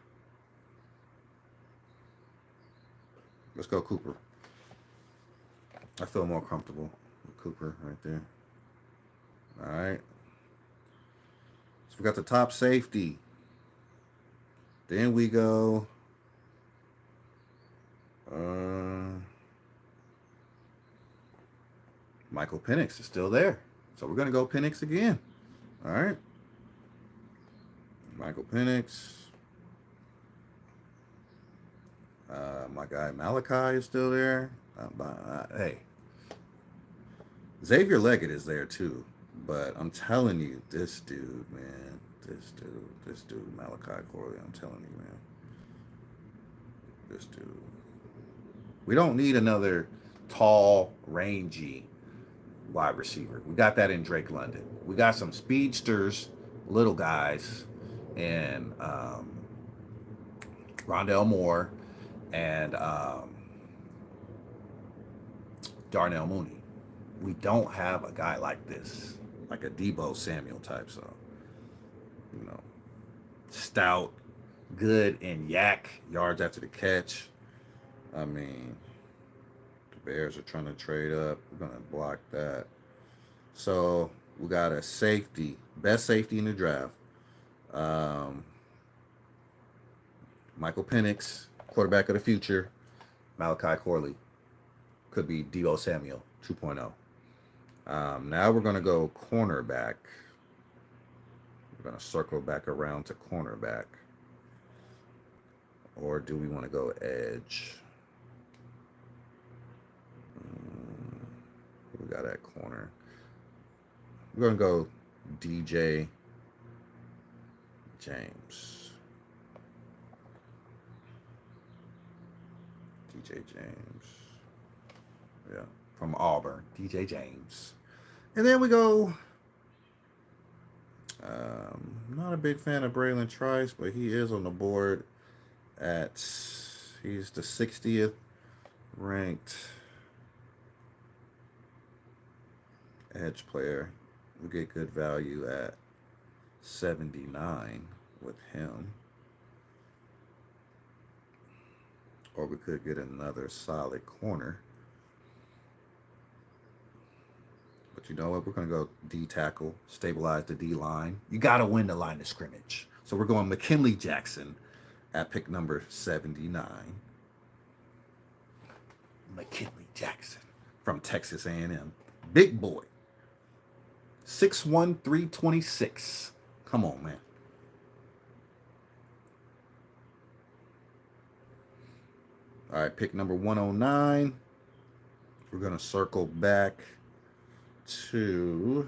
[SPEAKER 1] Let's go Cooper. I feel more comfortable with Cooper right there. All right. So we got the top safety. Then we go. Michael Penix is still there. So we're going to go Penix again. All right. Michael Penix. My guy Malachi is still there. Hey. Xavier Leggett is there too. But I'm telling you, this dude, man. This dude, Malachi Corley, I'm telling you, man. This dude. We don't need another tall, rangy wide receiver. We got that in Drake London. We got some speedsters, little guys, and Rondell Moore and Darnell Mooney. We don't have a guy like this, like a Debo Samuel type. So, stout, good in yak yards after the catch. I mean, the Bears are trying to trade up. We're going to block that. So we got a safety, best safety in the draft. Michael Penix, quarterback of the future. Malachi Corley. Could be Debo Samuel 2.0. Now we're going to go cornerback. We're going to circle back around to cornerback. Or do we want to go edge? We got at corner. We're going to go DJ James. DJ James. Yeah, from Auburn. DJ James. And then we go. Not a big fan of Braylon Trice, but he is on the board at. He's the 60th ranked edge player. We get good value at 79 with him. Or we could get another solid corner. But you know what? We're going to go D tackle, stabilize the D line. You got to win the line of scrimmage. So we're going McKinley Jackson at pick number 79. McKinley Jackson from Texas A&M. Big boy. 6'1", 326. Come on, man. All right, pick number 109. We're going to circle back to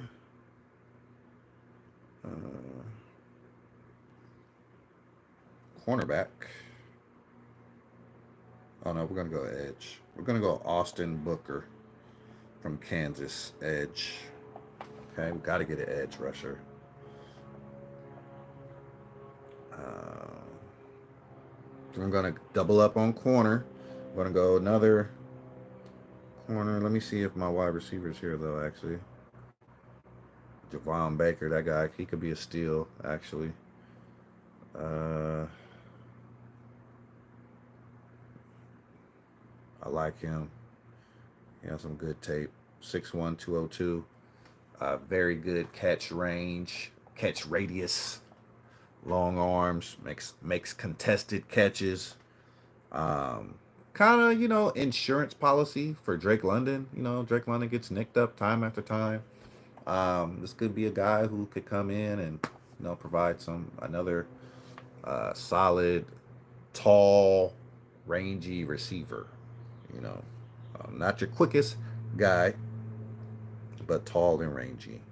[SPEAKER 1] cornerback. Oh, no, we're going to go edge. We're going to go Austin Booker from Kansas, edge. Okay, we got to get an edge rusher. I'm going to double up on corner. I'm going to go another corner. Let me see if my wide receiver's here, though, actually. Javon Baker, that guy, he could be a steal, actually. I like him. He has some good tape. 6'1", 202. Very good catch range, catch radius, long arms, makes contested catches. Kind of, insurance policy for Drake London. Drake London gets nicked up time after time. This could be a guy who could come in and, provide another solid, tall, rangy receiver. Not your quickest guy, but tall and rangy.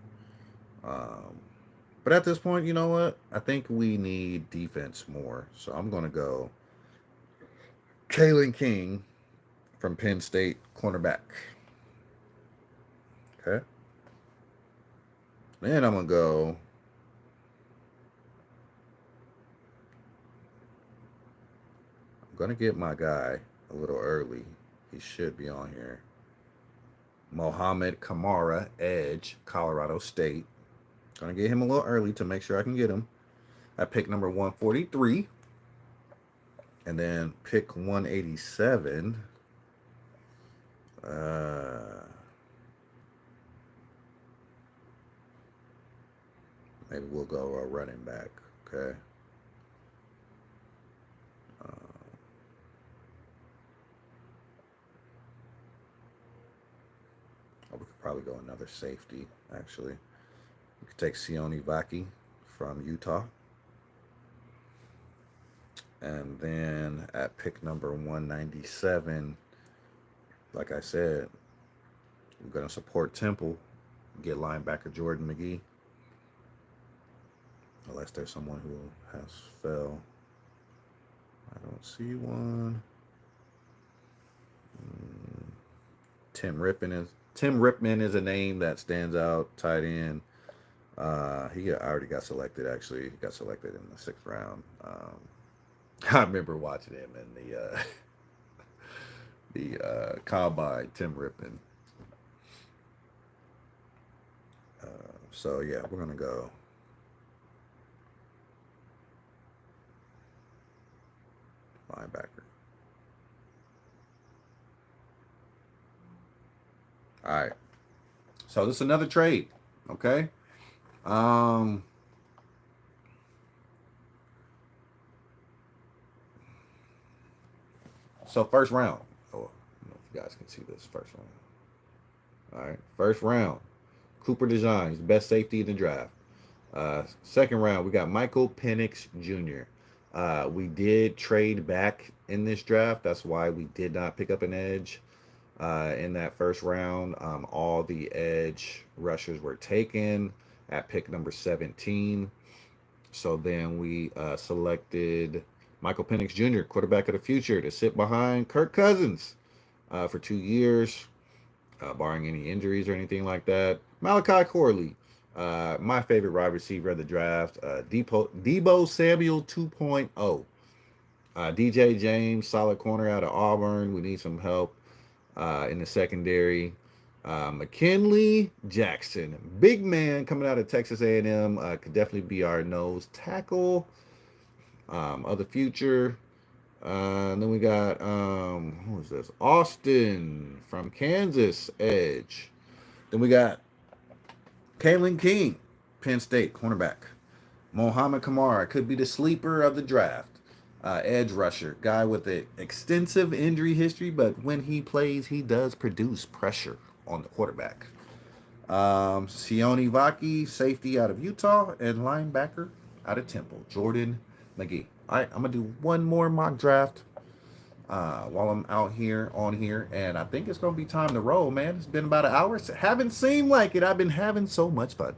[SPEAKER 1] But at this point, you know what? I think we need defense more. So I'm going to go Kalen King from Penn State, cornerback. Okay. Then I'm going to go I'm going to get my guy a little early. He should be on here. Mohamed Kamara, edge, Colorado State. Gonna get him a little early to make sure I can get him. At pick number 143. And then pick 187. Maybe we'll go a running back. Okay. We could probably go another safety, actually. We could take Sione Vaki from Utah. And then at pick number 197, like I said, we're going to support Temple, get linebacker Jordan McGee. Unless there's someone who has fell. I don't see one. Tim Ripman is a name that stands out. Tight end. He already got selected. Actually, he got selected in the 6th round. I remember watching him in the combine. Tim Ripman. So yeah, we're gonna go linebacker. All right. So this is another trade. Okay. So first round. Oh, I don't know if you guys can see this first round. All right. First round. Cooper DeJean, he's the best safety in the draft. Second round, we got Michael Penix Jr. We did trade back in this draft. That's why we did not pick up an edge in that first round. All the edge rushers were taken at pick number 17. So then we selected Michael Penix Jr., quarterback of the future, to sit behind Kirk Cousins for 2 years, barring any injuries or anything like that. Malachi Corley, my favorite wide receiver of the draft, Debo Samuel 2.0. DJ James, solid corner out of Auburn. We need some help in the secondary. McKinley Jackson, big man coming out of Texas A&M, could definitely be our nose tackle of the future. And then we got who is this? Austin from Kansas, edge. Then we got Kalen King, Penn State, cornerback. Mohamed Kamara could be the sleeper of the draft. Edge rusher, guy with an extensive injury history, but when he plays, he does produce pressure on the quarterback. Sione Vaki, safety out of Utah, and linebacker out of Temple, Jordan McGee. All right, I'm gonna do one more mock draft while I'm out here on here, and I think it's gonna be time to roll, man. It's been about an hour. Haven't seemed like it. I've been having so much fun.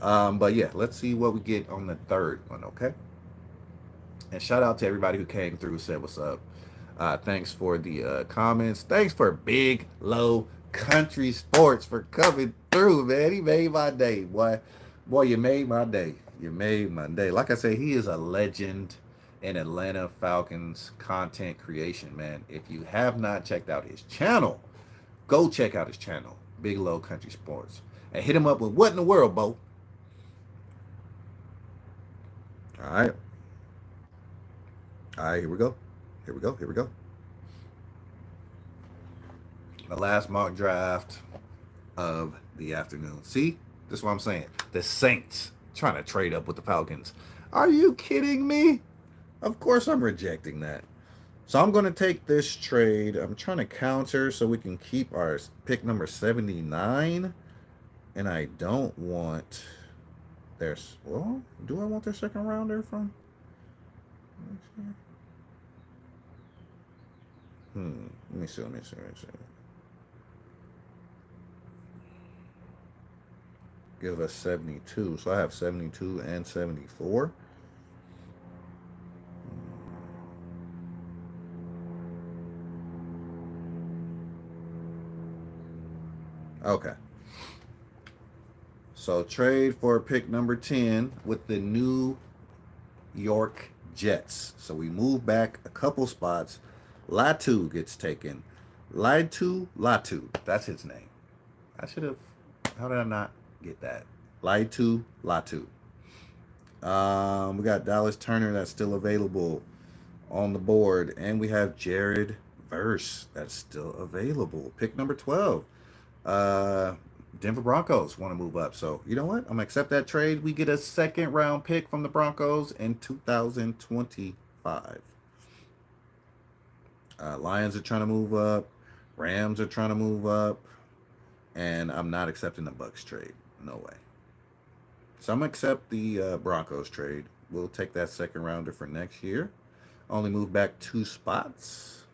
[SPEAKER 1] But yeah, let's see what we get on the third one, okay? And shout out to everybody who came through, said what's up. Thanks for the comments. Thanks for Big Low Country Sports for coming through, man. He made my day, boy. Boy, you made my day. You made my day. Like I said, he is a legend in Atlanta Falcons content creation, man. If you have not checked out his channel, go check out his channel, Big Low Country Sports. And hit him up with what in the world, Bo? All right. All right, here we go. Here we go. Here we go. The last mock draft of the afternoon. See? This is what I'm saying. The Saints trying to trade up with the Falcons. Are you kidding me? Of course I'm rejecting that. So I'm going to take this trade. I'm trying to counter so we can keep our pick number 79. And I don't want their... Well, do I want their second rounder from... Let me see. Give us 72. So I have 72 and 74. Okay. So trade for pick number 10 with the New York Jets. So we move back a couple spots. Latu gets taken. Latu. That's his name. I should have. How did I not get that? Latu. We got Dallas Turner that's still available on the board. And we have Jared Verse that's still available. Pick number 12. Denver Broncos want to move up. So, you know what? I'm going to accept that trade. We get a second round pick from the Broncos in 2025. Lions are trying to move up. Rams are trying to move up. And I'm not accepting the Bucks trade. No way. So I'm going to accept the Broncos trade. We'll take that second rounder for next year. Only move back 2 spots.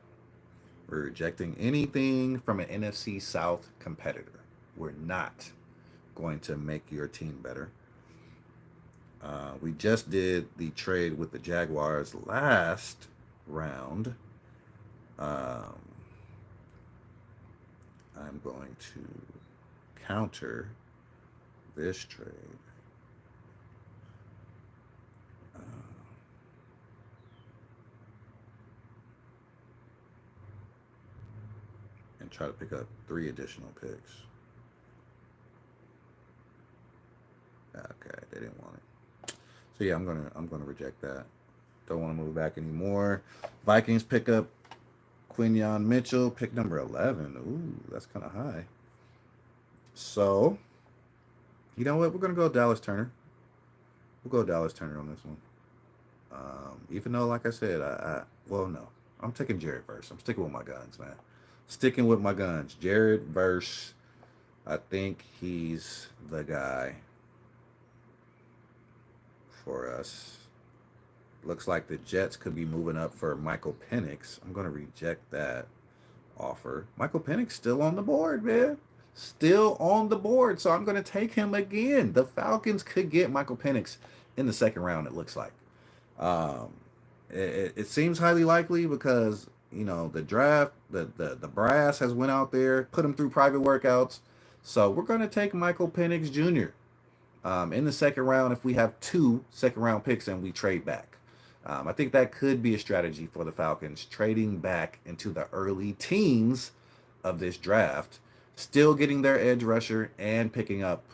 [SPEAKER 1] We're rejecting anything from an NFC South competitor. We're not going to make your team better. We just did the trade with the Jaguars last round. I'm going to counter this trade. And try to pick up 3 additional picks. Okay, they didn't want it. So yeah, I'm gonna reject that. Don't want to move back anymore. Vikings pick up Quinyon Mitchell, pick number 11. Ooh, that's kind of high. So, you know what? We're going to go Dallas Turner. We'll go Dallas Turner on this one. Even though, like I said, well, no. I'm taking Jared Verse. I'm sticking with my guns, man. Sticking with my guns. Jared Verse. I think he's the guy for us. Looks like the Jets could be moving up for Michael Penix. I'm going to reject that offer. Michael Penix still on the board, man. still on the board. So I'm going to take him again. The Falcons could get Michael Penix in the second round, it looks like. Um, it seems highly likely because, you know, the draft, the brass has went out there, put him through private workouts. So we're going to take Michael Penix Jr. In the second round if we have 2 second-round picks and we trade back. I think that could be a strategy for the Falcons, trading back into the early teens of this draft, still getting their edge rusher and picking up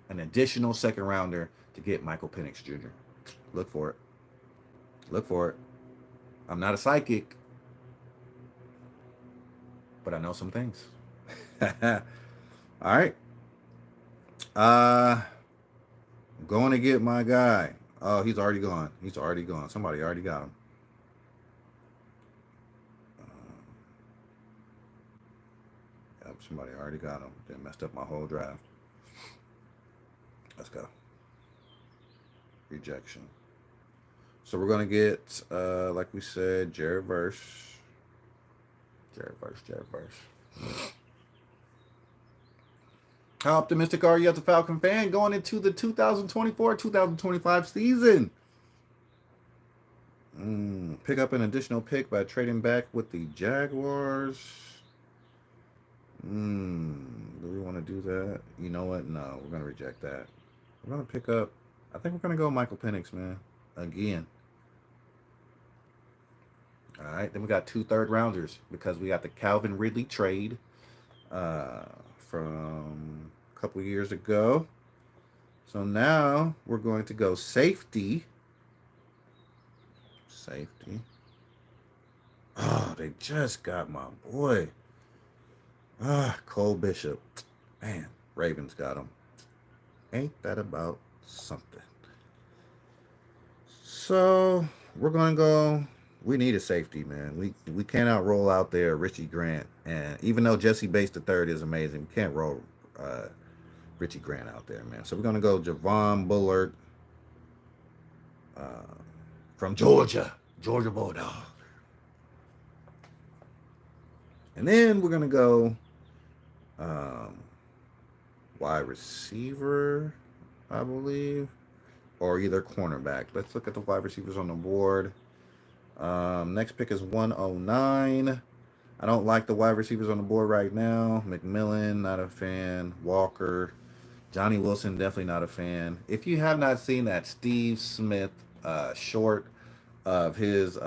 [SPEAKER 1] an additional second rounder to get Michael Penix Jr. Look for it. Look for it. I'm not a psychic, but I know some things. All right. Going to get my guy. Oh, he's already gone. He's already gone. Somebody already got him. Yep, somebody already got him. They messed up my whole draft. Let's go. Rejection. So we're going to get, like we said, Jared Verse. Jared Verse. How optimistic are you as a Falcon fan going into the 2024-2025 season? Pick up an additional pick by trading back with the Jaguars. Do we want to do that? You know what? No, we're going to reject that. We're going to pick up, I think we're going to go Michael Penix, man. Again. All right, then we got 2 third-rounders because we got the Calvin Ridley trade from a couple years ago. So now we're going to go safety. Oh, they just got my boy. Cole Bishop. Man, Ravens got him. Ain't that about something? So we're going to go. We need a safety, man. We cannot roll out there Richie Grant. And even though Jesse Bates III is amazing, we can't roll Richie Grant out there, man. So we're going to go Javon Bullard from Georgia Bulldog. And then we're going to go wide receiver, I believe, or either cornerback. Let's look at the wide receivers on the board. Next pick is 109. I don't like the wide receivers on the board right now. McMillan, not a fan. Walker. Johnny Wilson, definitely not a fan. If you have not seen that Steve Smith short of his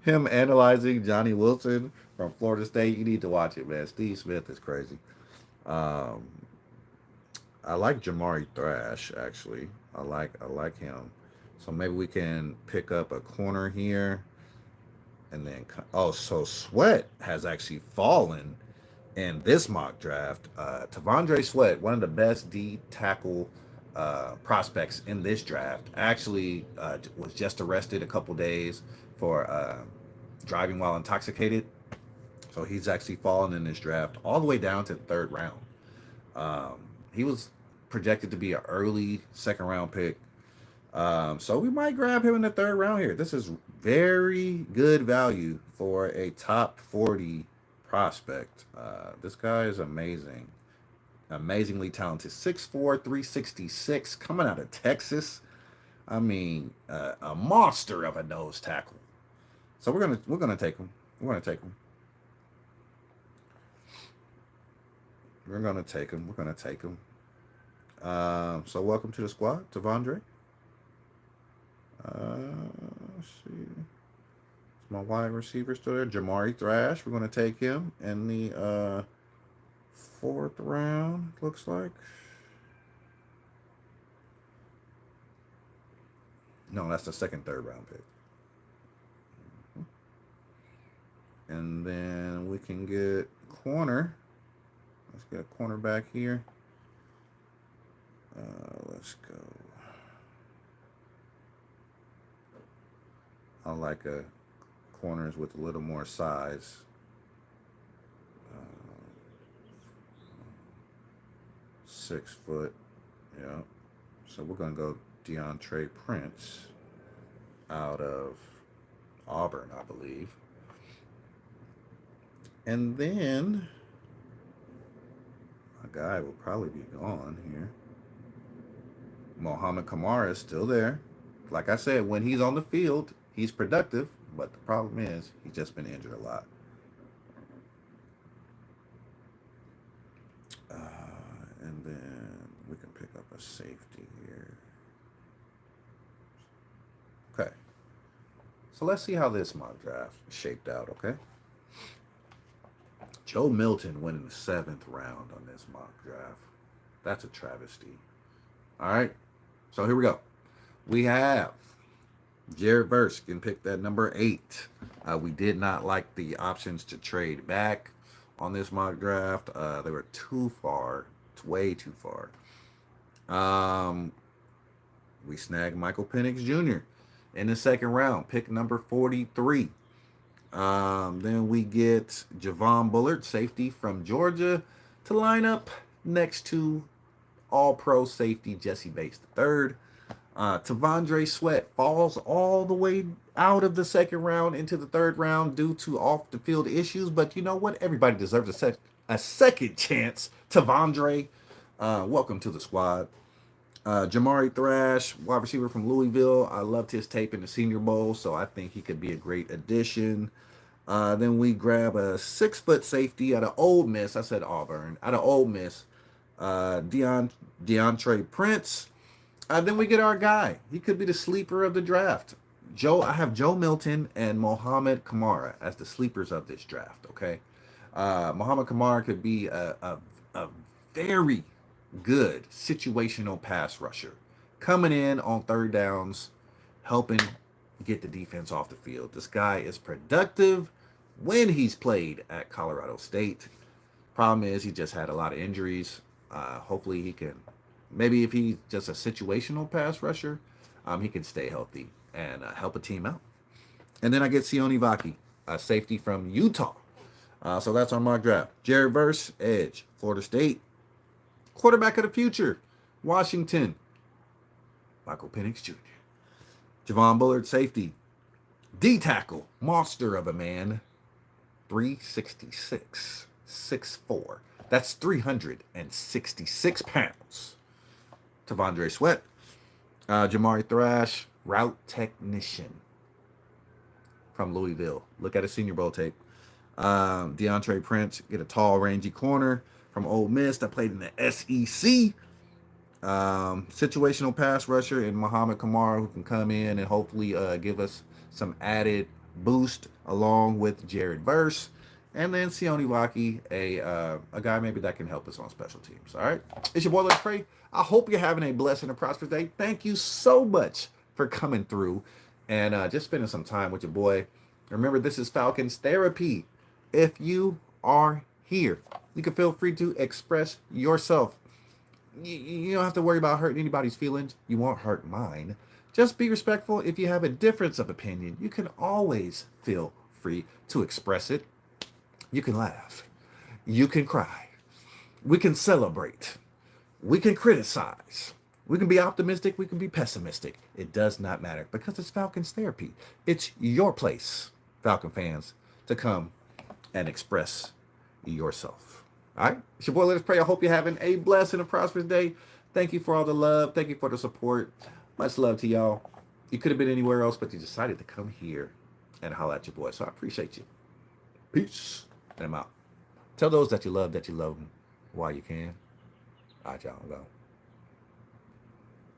[SPEAKER 1] him analyzing Johnny Wilson from Florida State, you need to watch it, man. Steve Smith is crazy. I like Jamari Thrash, actually. I like him. So maybe we can pick up a corner here. And then, so Sweat has actually fallen in this mock draft. Tavondre Sweat, one of the best D tackle prospects in this draft, actually was just arrested a couple days for driving while intoxicated. So he's actually fallen in this draft all the way down to the 3rd round. He was projected to be an early 2nd-round pick. So we might grab him in the 3rd round here. This is very good value for a top 40 prospect. This guy is amazing. Amazingly talented. 6'4", 366, coming out of Texas. I mean, a monster of a nose tackle. So we're gonna take him. We're gonna take him. So welcome to the squad, Tavondre. Let's see. Is my wide receiver still there? Jamari Thrash. We're going to take him in the 4th round, looks like. No, that's the 2nd, 3rd round pick. And then we can get corner. Let's get a cornerback here. Let's go. I like corners with a little more size. 6 foot. Yeah. So we're going to go DeAndre Prince out of Auburn, I believe. And then guy will probably be gone here. Mohamed Kamara is still there. Like I said, when he's on the field, he's productive. But the problem is, he's just been injured a lot. And then we can pick up a safety here. Okay. So let's see how this mock draft shaped out, okay? Joe Milton went in the 7th round on this mock draft. That's a travesty. All right. So here we go. We have Jared Verse can pick that number 8. We did not like the options to trade back on this mock draft. They were too far. It's way too far. We snagged Michael Penix Jr. in the 2nd round, pick number 43. Then we get Javon Bullard, safety from Georgia, to line up next to all-pro safety Jesse Bates III. Tavondre Sweat falls all the way out of the 2nd round into the 3rd round due to off-the-field issues. But you know what? Everybody deserves a second chance. Tavondre, welcome to the squad. Jamari Thrash, wide receiver from Louisville. I loved his tape in the Senior Bowl, so I think he could be a great addition. Then we grab a 6-foot safety out of Ole Miss. I said Auburn. Out of Ole Miss, DeAndre Prince. Then we get our guy. He could be the sleeper of the draft. I have Joe Milton and Mohamed Kamara as the sleepers of this draft, okay? Mohamed Kamara could be a very good situational pass rusher, coming in on 3rd downs, helping get the defense off the field. This guy is productive when he's played at Colorado State. Problem is, he just had a lot of injuries. Hopefully he can, maybe if he's just a situational pass rusher, he can stay healthy and help a team out. And then I get Sione Vaki, a safety from Utah. So that's our mock draft. Jared Verse, edge, Florida State. Quarterback of the future, Washington, Michael Penix Jr. Javon Bullard, safety. D-tackle, monster of a man, 366, 6'4". That's 366 pounds. Tavondre Sweat. Jamari Thrash, route technician from Louisville. Look at his Senior Bowl tape. DeAndre Prince, get a tall, rangy corner from Ole Miss that played in the SEC. Situational pass rusher in Mohamed Kamara, who can come in and hopefully give us some added boost along with Jared Verse. And then Sione Vaki, a guy maybe that can help us on special teams. All right. It's your boy, Let's Pray. I hope you're having a blessed and a prosperous day. Thank you so much for coming through and just spending some time with your boy. Remember, this is Falcons Therapy. If you are here, you can feel free to express yourself. You don't have to worry about hurting anybody's feelings. You won't hurt mine. Just be respectful. If you have a difference of opinion, you can always feel free to express it. You can laugh. You can cry. We can celebrate. We can criticize. We can be optimistic. We can be pessimistic. It does not matter because it's Falcons Therapy. It's your place, Falcon fans, to come and express yourself. All right? It's your boy, Let Us Pray. I hope you're having a blessed and a prosperous day. Thank you for all the love. Thank you for the support. Much love to y'all. You could have been anywhere else, but you decided to come here and holler at your boy. So I appreciate you. Peace. And I'm out. Tell those that you love them while you can. All right, y'all. Go.